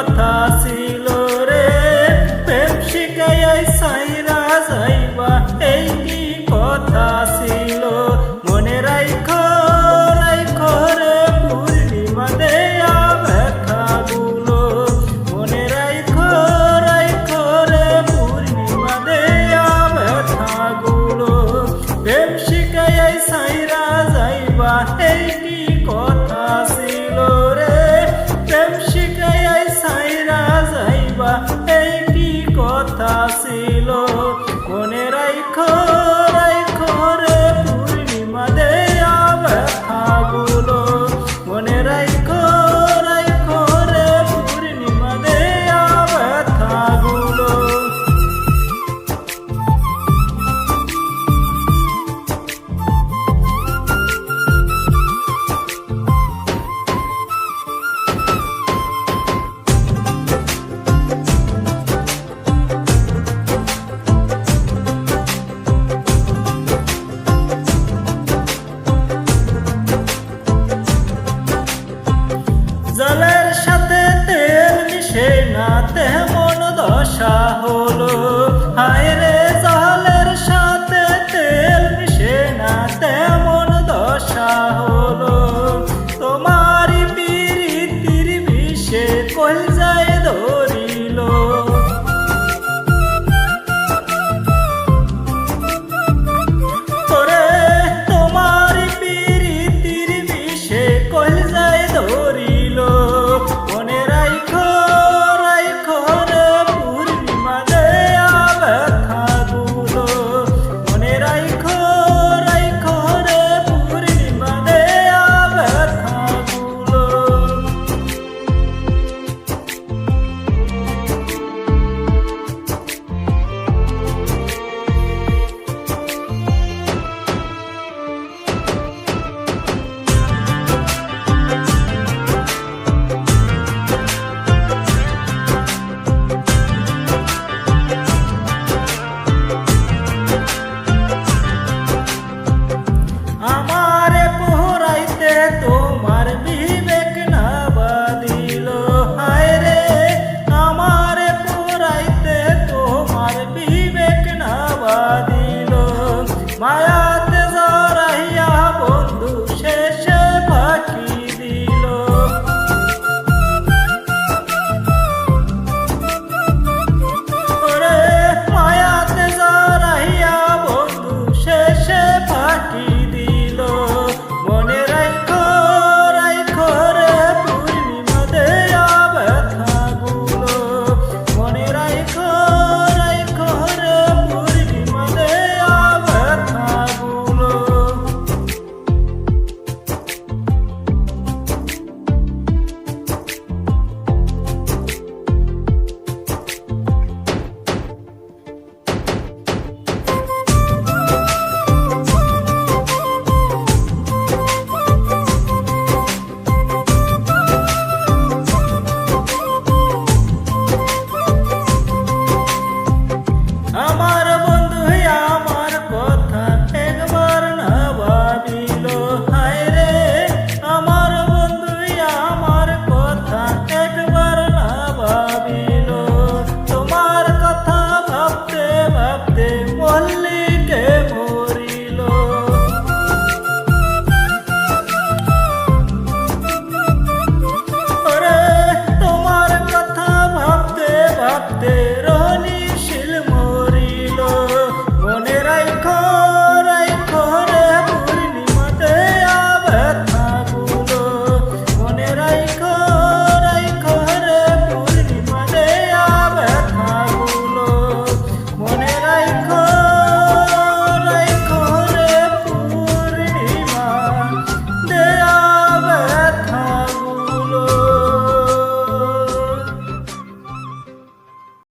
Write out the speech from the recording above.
কথা ছিল রে প্রেম শিখাইয়াই সাইরা যাইবা এই কি কথা ছিল মনে রাইখো রাইখো রে পূর্ণিমা দেয়া ব্যথাগুলো মনে রাইখো রাইখো রে পূর্ণিমা দেয়া ব্যথাগুলো প্রেম শিখাইয়াই সাইরা যাইবা এই কি কথা ছিল রে প্রেম শিখাইয়াই সাইরা যাইবা এই কি কথা ছিল মনে রাইখো রাইখো রে পূর্ণিমা দেয়া ব্যথাগুলো মনে রাইখো রাইখো রে পূর্ণিমা দেয়া ব্যথাগুলো। জলের সাথে তেল মিশে না তেমন দশা হলো হায় রে জলের সাথে তেল মিশে না তেমন দশা হলো তোমারই পিরিতির বিষে কল যায়